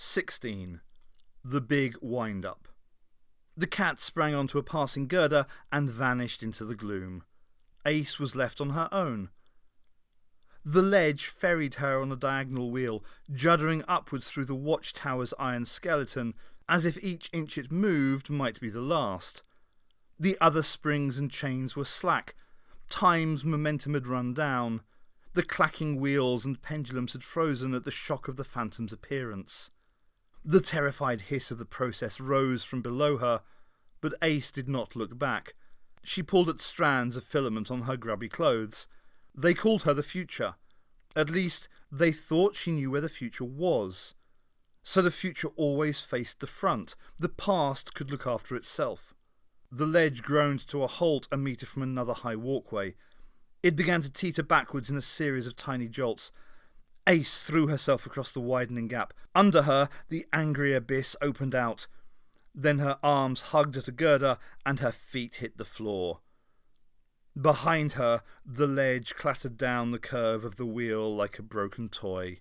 16. The Big Wind-Up. The cat sprang onto a passing girder and vanished into the gloom. Ace was left on her own. The ledge ferried her on a diagonal wheel, juddering upwards through the watchtower's iron skeleton, as if each inch it moved might be the last. The other springs and chains were slack. Time's momentum had run down. The clacking wheels and pendulums had frozen at the shock of the phantom's appearance. The terrified hiss of the process rose from below her, but Ace did not look back. She pulled at strands of filament on her grubby clothes. They called her the future. At least, they thought she knew where the future was. So the future always faced the front. The past could look after itself. The ledge groaned to a halt a metre from another high walkway. It began to teeter backwards in a series of tiny jolts. Ace threw herself across the widening gap. Under her, the angry abyss opened out. Then her arms hugged at a girder and her feet hit the floor. Behind her, the ledge clattered down the curve of the wheel like a broken toy.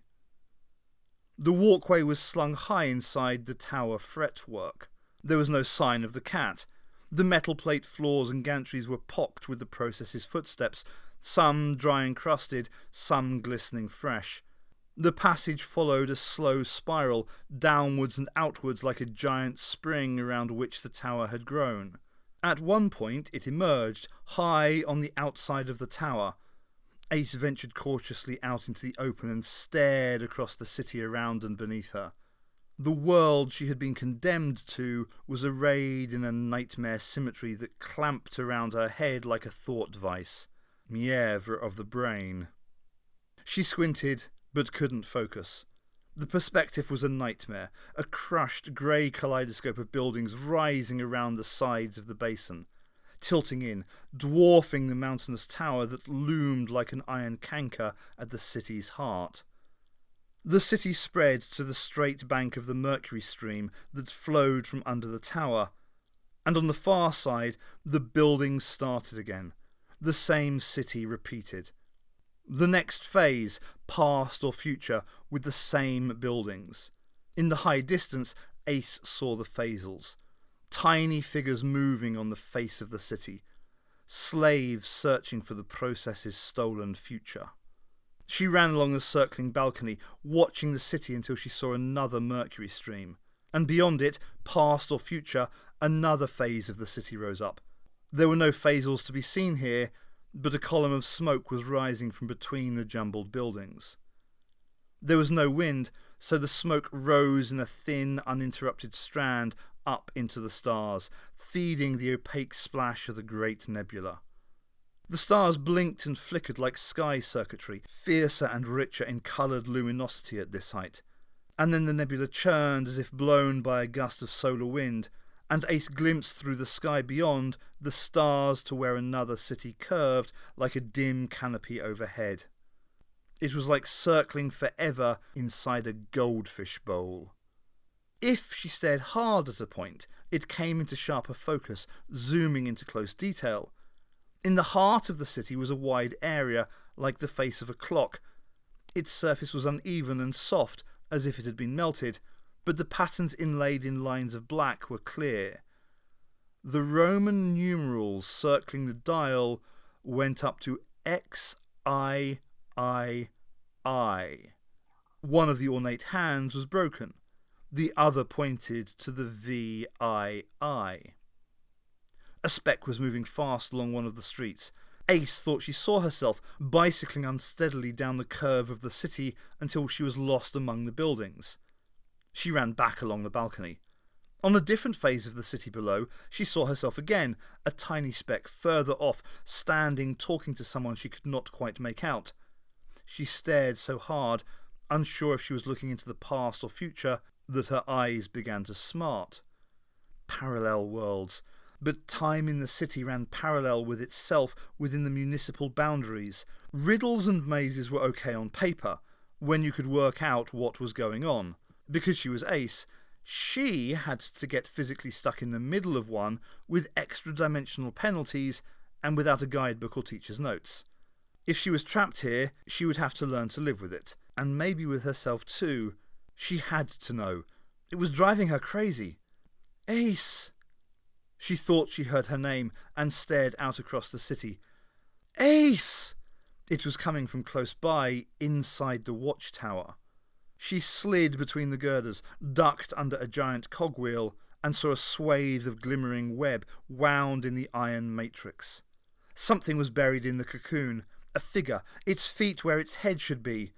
The walkway was slung high inside the tower fretwork. There was no sign of the cat. The metal plate floors and gantries were pocked with the process's footsteps, some dry and crusted, some glistening fresh. The passage followed a slow spiral, downwards and outwards like a giant spring around which the tower had grown. At one point it emerged, high on the outside of the tower. Ace ventured cautiously out into the open and stared across the city around and beneath her. The world she had been condemned to was arrayed in a nightmare symmetry that clamped around her head like a thought vice. Mièvre of the brain. She squinted, but couldn't focus. The perspective was a nightmare, a crushed grey kaleidoscope of buildings rising around the sides of the basin, tilting in, dwarfing the mountainous tower that loomed like an iron canker at the city's heart. The city spread to the straight bank of the Mercury stream that flowed from under the tower, and on the far side the buildings started again, the same city repeated. The next phase, past or future, with the same buildings. In the high distance, Ace saw the phasals, tiny figures moving on the face of the city, slaves searching for the process's stolen future. She ran along the circling balcony, watching the city until she saw another Mercury stream, and beyond it, past or future, another phase of the city rose up. There were no phasals to be seen here, but a column of smoke was rising from between the jumbled buildings. There was no wind, so the smoke rose in a thin, uninterrupted strand up into the stars, feeding the opaque splash of the great nebula. The stars blinked and flickered like sky circuitry, fiercer and richer in coloured luminosity at this height, and then the nebula churned as if blown by a gust of solar wind, and Ace glimpsed through the sky beyond the stars to where another city curved like a dim canopy overhead. It was like circling forever inside a goldfish bowl. If she stared hard at a point, it came into sharper focus, zooming into close detail. In the heart of the city was a wide area, like the face of a clock. Its surface was uneven and soft, as if it had been melted, but the patterns inlaid in lines of black were clear. The Roman numerals circling the dial went up to XIII. One of the ornate hands was broken. The other pointed to the VII. A speck was moving fast along one of the streets. Ace thought she saw herself bicycling unsteadily down the curve of the city until she was lost among the buildings. She ran back along the balcony. On a different phase of the city below, she saw herself again, a tiny speck further off, standing talking to someone she could not quite make out. She stared so hard, unsure if she was looking into the past or future, that her eyes began to smart. Parallel worlds. But time in the city ran parallel with itself within the municipal boundaries. Riddles and mazes were okay on paper, when you could work out what was going on. Because she was Ace, she had to get physically stuck in the middle of one with extra-dimensional penalties and without a guidebook or teacher's notes. If she was trapped here, she would have to learn to live with it, and maybe with herself too. She had to know. It was driving her crazy. Ace! She thought she heard her name and stared out across the city. Ace! It was coming from close by, inside the watchtower. She slid between the girders, ducked under a giant cogwheel, and saw a swathe of glimmering web wound in the iron matrix. Something was buried in the cocoon, a figure, its feet where its head should be.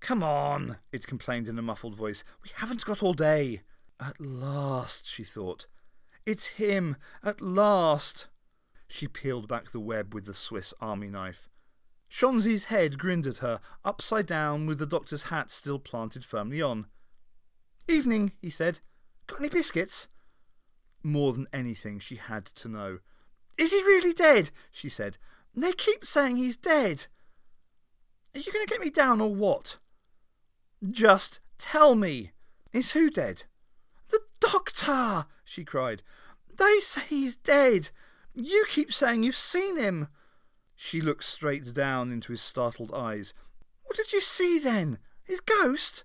Come on, it complained in a muffled voice. We haven't got all day. At last, she thought. It's him, at last. She peeled back the web with the Swiss army knife. Shonzi's head grinned at her, upside down with the doctor's hat still planted firmly on. Evening, he said. Got any biscuits? More than anything, she had to know. Is he really dead? She said. They keep saying he's dead. Are you going to get me down or what? Just tell me. Is who dead? The doctor, she cried. They say he's dead. You keep saying you've seen him. She looked straight down into his startled eyes. What did you see then? His ghost?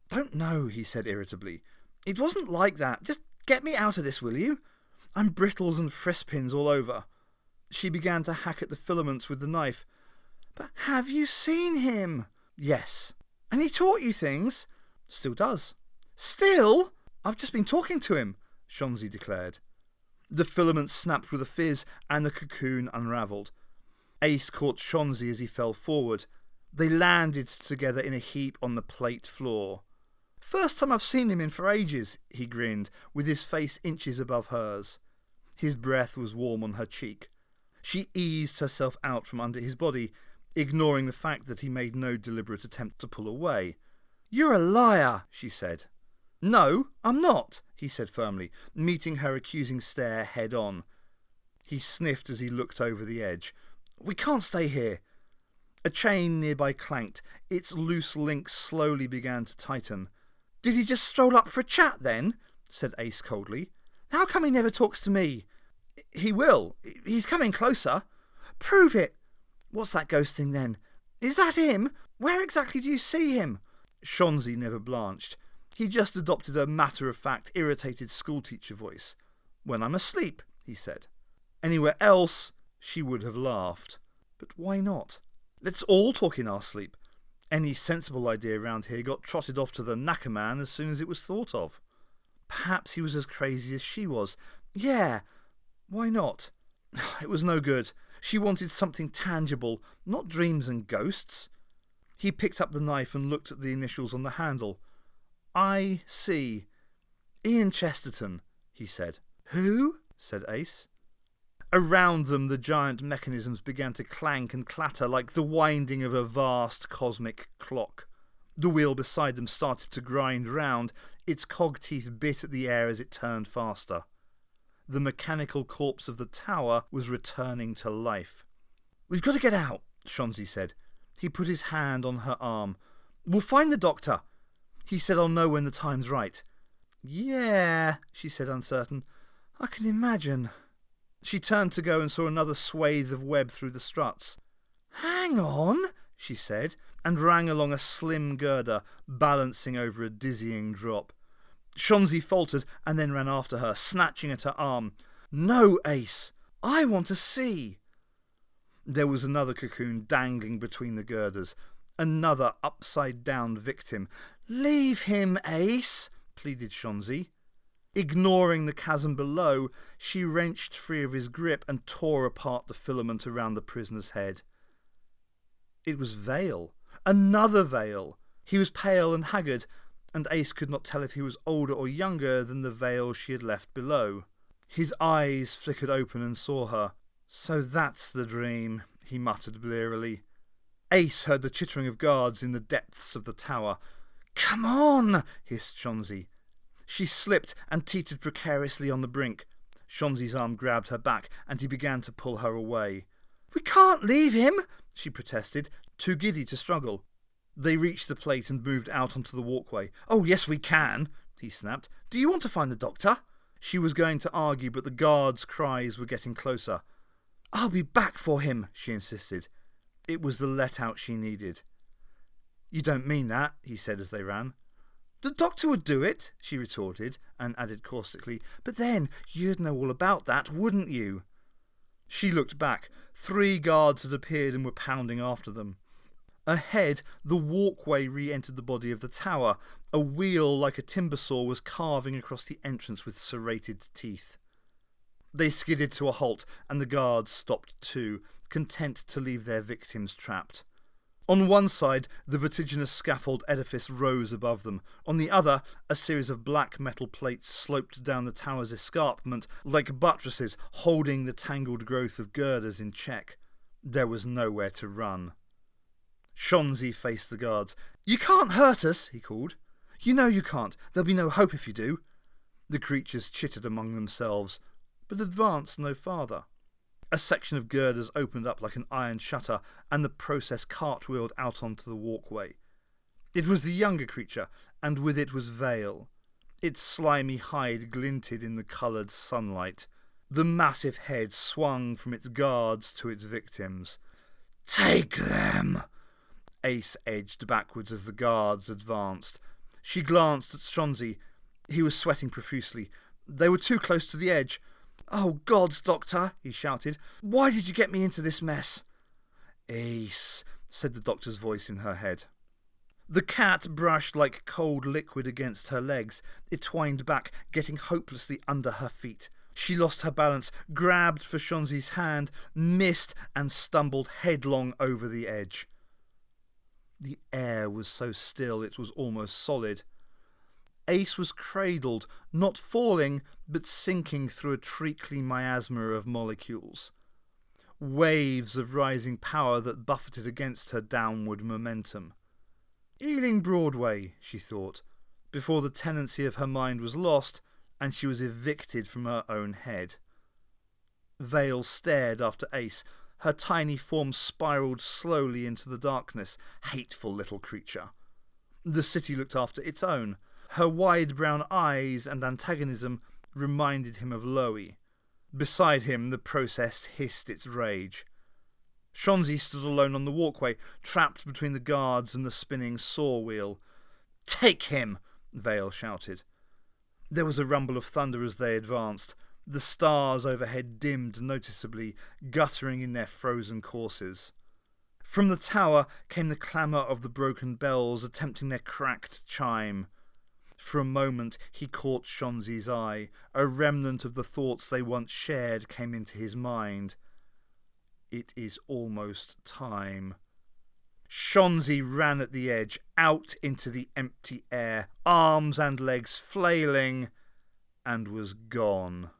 Don't know, he said irritably. It wasn't like that. Just get me out of this, will you? I'm brittles and frispins all over. She began to hack at the filaments with the knife. But have you seen him? Yes. And he taught you things? Still does. Still? I've just been talking to him, Shonzi declared. The filaments snapped with a fizz and the cocoon unravelled. Ace caught Shonzi as he fell forward. They landed together in a heap on the plate floor. First time I've seen him in for ages, he grinned, with his face inches above hers. His breath was warm on her cheek. She eased herself out from under his body, ignoring the fact that he made no deliberate attempt to pull away. You're a liar, she said. No, I'm not, he said firmly, meeting her accusing stare head on. He sniffed as he looked over the edge. We can't stay here. A chain nearby clanked. Its loose links slowly began to tighten. Did he just stroll up for a chat then? Said Ace coldly. How come he never talks to me? He will. He's coming closer. Prove it. What's that ghost thing then? Is that him? Where exactly do you see him? Shonzi never blanched. He just adopted a matter-of-fact, irritated schoolteacher voice. When I'm asleep, he said. Anywhere else, she would have laughed. But why not? Let's all talk in our sleep. Any sensible idea round here got trotted off to the knacker man as soon as it was thought of. Perhaps he was as crazy as she was. Yeah, why not? It was no good. She wanted something tangible, not dreams and ghosts. He picked up the knife and looked at the initials on the handle. I see. Ian Chesterton, he said. Who? Said Ace. Around them the giant mechanisms began to clank and clatter like the winding of a vast cosmic clock. The wheel beside them started to grind round, its cog teeth bit at the air as it turned faster. The mechanical corpse of the tower was returning to life. We've got to get out, Shonzi said. He put his hand on her arm. We'll find the doctor. He said I'll know when the time's right. Yeah, she said uncertain. I can imagine. She turned to go and saw another swathe of web through the struts. Hang on, she said, and ran along a slim girder, balancing over a dizzying drop. Shonzi faltered and then ran after her, snatching at her arm. No, Ace, I want to see. There was another cocoon dangling between the girders, another upside-down victim. Leave him, Ace, pleaded Shonzi. Ignoring the chasm below, she wrenched free of his grip and tore apart the filament around the prisoner's head. It was Vale. Another Vale. He was pale and haggard, and Ace could not tell if he was older or younger than the Vale she had left below. His eyes flickered open and saw her. So that's the dream, he muttered blearily. Ace heard the chittering of guards in the depths of the tower. Come on, hissed Shonzi. She slipped and teetered precariously on the brink. Shonzi's arm grabbed her back and he began to pull her away. We can't leave him, she protested, too giddy to struggle. They reached the plate and moved out onto the walkway. Oh, yes, we can, he snapped. Do you want to find the doctor? She was going to argue, but the guards' cries were getting closer. I'll be back for him, she insisted. It was the let-out she needed. You don't mean that, he said as they ran. The doctor would do it, she retorted, and added caustically, but then you'd know all about that, wouldn't you? She looked back. 3 guards had appeared and were pounding after them. Ahead, the walkway re-entered the body of the tower. A wheel like a timber saw was carving across the entrance with serrated teeth. They skidded to a halt, and the guards stopped too, content to leave their victims trapped. On one side, the vertiginous scaffold edifice rose above them. On the other, a series of black metal plates sloped down the tower's escarpment like buttresses holding the tangled growth of girders in check. There was nowhere to run. Shonzi faced the guards. "You can't hurt us," he called. "You know you can't. There'll be no hope if you do." The creatures chittered among themselves, but advanced no farther. A section of girders opened up like an iron shutter, and the process cartwheeled out onto the walkway. It was the younger creature, and with it was Vale. Its slimy hide glinted in the coloured sunlight. The massive head swung from its guards to its victims. "Take them!" Ace edged backwards as the guards advanced. She glanced at Shonzi. He was sweating profusely. They were too close to the edge. "Oh, gods, Doctor," he shouted. "Why did you get me into this mess?" "Ace," said the doctor's voice in her head. The cat brushed like cold liquid against her legs. It twined back, getting hopelessly under her feet. She lost her balance, grabbed for Shonzi's hand, missed, and stumbled headlong over the edge. The air was so still it was almost solid. Ace was cradled, not falling, but sinking through a treacly miasma of molecules. Waves of rising power that buffeted against her downward momentum. Ealing Broadway, she thought, before the tenancy of her mind was lost and she was evicted from her own head. Vale stared after Ace. Her tiny form spiralled slowly into the darkness. Hateful little creature. The city looked after its own. Her wide brown eyes and antagonism reminded him of Loie. Beside him, the process hissed its rage. Shonzi stood alone on the walkway, trapped between the guards and the spinning saw wheel. "Take him!" Vale shouted. There was a rumble of thunder as they advanced. The stars overhead dimmed noticeably, guttering in their frozen courses. From the tower came the clamour of the broken bells attempting their cracked chime. For a moment he caught Shonzi's eye. A remnant of the thoughts they once shared came into his mind. It is almost time. Shonzi ran at the edge, out into the empty air, arms and legs flailing, and was gone.